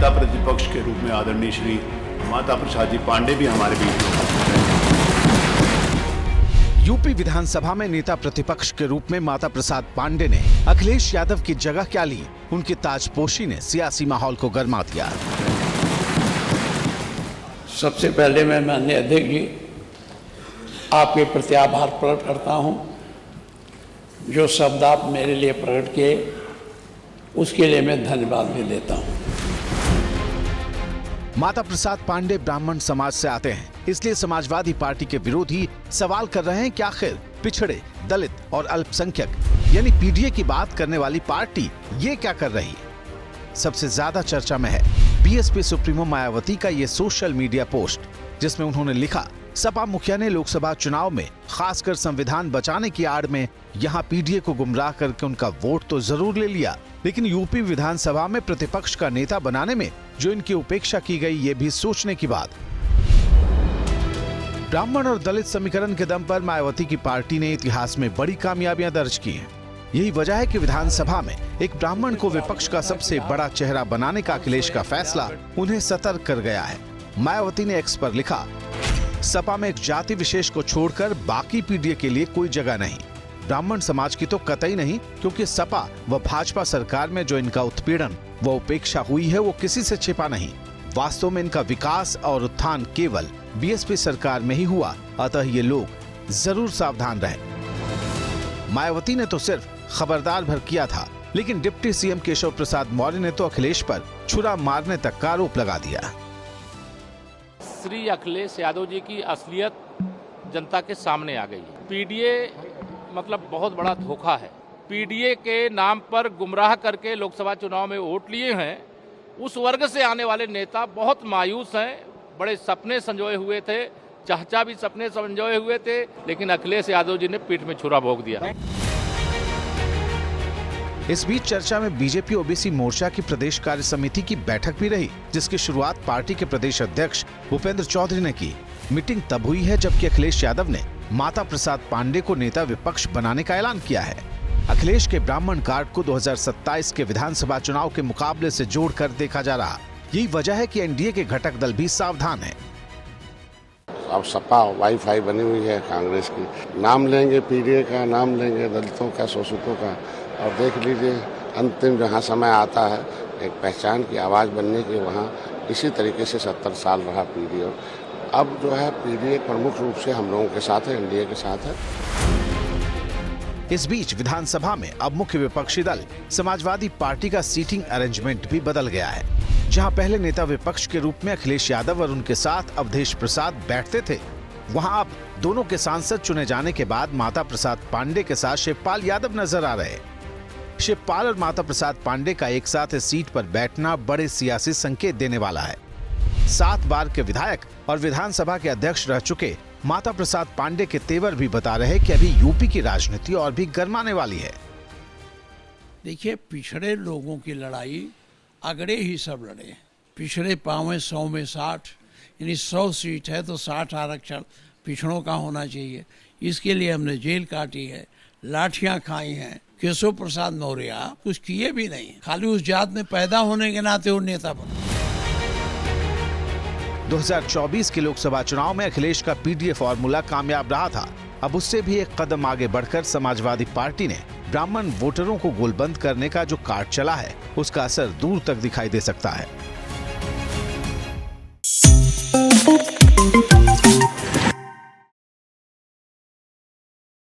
नेता प्रतिपक्ष के रूप में आदरणीय श्री माता प्रसाद जी पांडे भी हमारे बीच में। यूपी विधानसभा में नेता प्रतिपक्ष के रूप में माता प्रसाद पांडे ने अखिलेश यादव की जगह क्या ली, उनकी ताजपोशी ने सियासी माहौल को गर्मा दिया। सबसे पहले मैं माननीय अध्यक्ष जी आपके प्रति आभार प्रकट करता हूं। जो शब्द आप मेरे लिए प्रकट किए उसके लिए मैं धन्यवाद भी देता हूं। माता प्रसाद पांडे ब्राह्मण समाज से आते हैं, इसलिए समाजवादी पार्टी के विरोधी सवाल कर रहे हैं कि आखिर पिछड़े, दलित और अल्पसंख्यक यानी पीडीए की बात करने वाली पार्टी ये क्या कर रही है। सबसे ज्यादा चर्चा में है बीएसपी सुप्रीमो मायावती का ये सोशल मीडिया पोस्ट, जिसमें उन्होंने लिखा, सपा मुखिया ने लोकसभा चुनाव में खासकर संविधान बचाने की आड़ में यहां पीडीए को गुमराह करके उनका वोट तो जरूर ले लिया, लेकिन यूपी विधानसभा में प्रतिपक्ष का नेता बनाने में जो इनकी उपेक्षा की गई, ये भी सोचने की बात। ब्राह्मण और दलित समीकरण के दम पर मायावती की पार्टी ने इतिहास में बड़ी कामयाबियां दर्ज की हैं। यही वजह है कि विधानसभा में एक ब्राह्मण को विपक्ष का सबसे बड़ा चेहरा बनाने का अखिलेश का फैसला उन्हें सतर्क कर गया है। मायावती ने एक्स पर लिखा, सपा में एक जाति विशेष को छोड़कर बाकी पीडीए के लिए कोई जगह नहीं, ब्राह्मण समाज की तो कतई नहीं, क्योंकि सपा व भाजपा सरकार में जो इनका उत्पीड़न व उपेक्षा हुई है वो किसी से छिपा नहीं। वास्तव में इनका विकास और उत्थान केवल बीएसपी सरकार में ही हुआ, अतः ये लोग जरूर सावधान रहे। मायावती ने तो सिर्फ खबरदार भर किया था, लेकिन डिप्टी सीएम केशव प्रसाद मौर्य ने तो अखिलेश पर छुरा मारने तक का आरोप लगा दिया। श्री अखिलेश यादव जी की असलियत जनता के सामने आ गई। पीडीए मतलब बहुत बड़ा धोखा है। पीडीए के नाम पर गुमराह करके लोकसभा चुनाव में वोट लिए हैं, उस वर्ग से आने वाले नेता बहुत मायूस हैं। बड़े सपने संजोए हुए थे, चाचा भी सपने संजोए हुए थे, लेकिन अखिलेश यादव जी ने पीठ में छुरा भोंक दिया। इस बीच चर्चा में बीजेपी ओबीसी मोर्चा की प्रदेश कार्य समिति की बैठक भी रही, जिसकी शुरुआत पार्टी के प्रदेश अध्यक्ष भूपेंद्र चौधरी ने की। मीटिंग तब हुई है जबकि अखिलेश यादव ने माता प्रसाद पांडे को नेता विपक्ष बनाने का ऐलान किया है। अखिलेश के ब्राह्मण कार्ड को 2027 के विधानसभा चुनाव के मुकाबले से जोड़कर देखा जा रहा। यही वजह है कि एनडीए के घटक दल भी सावधान है। अब सपा वाईफाई बनी हुई है कांग्रेस की, नाम लेंगे पीडीए का, नाम लेंगे दलितों का, शोषितों का, और देख लीजिए अंतिम जहाँ समय आता है एक पहचान की आवाज़ बनने की, वहाँ इसी तरीके से 70 साल रहा पीडीए। अब जो है पीडीए प्रमुख रूप से हम लोगों के साथ है, एनडीए के साथ है। इस बीच विधानसभा में अब मुख्य विपक्षी दल समाजवादी पार्टी का सीटिंग अरेंजमेंट भी बदल गया है। जहां पहले नेता विपक्ष के रूप में अखिलेश यादव और उनके साथ अवधेश प्रसाद बैठते थे, वहां अब दोनों के सांसद चुने जाने के बाद माता प्रसाद पांडे के साथ शिवपाल यादव नजर आ रहे। शिवपाल और माता प्रसाद पांडे का एक साथ इस सीट पर बैठना बड़े सियासी संकेत देने वाला है। 7 बार के विधायक और विधानसभा के अध्यक्ष रह चुके माता प्रसाद पांडे के तेवर भी बता रहे कि अभी यूपी की राजनीति और भी गर्माने वाली है। देखिए, पिछड़े लोगों की लड़ाई अगड़े ही सब लड़े। पिछड़े पावे 100 में 60, यानी 100 सीट है तो 60 आरक्षण पिछड़ों का होना चाहिए। इसके लिए हमने जेल काटी है, लाठियां खाई हैं। केशव प्रसाद मौर्य कुछ किए भी नहीं, खाली उस जात में पैदा होने के नाते वो नेता बने। 2024 के लोकसभा चुनाव में अखिलेश का पीडीए फॉर्मूला कामयाब रहा था। अब उससे भी एक कदम आगे बढ़कर समाजवादी पार्टी ने ब्राह्मण वोटरों को गोलबंद करने का जो कार्ड चला है, उसका असर दूर तक दिखाई दे सकता है।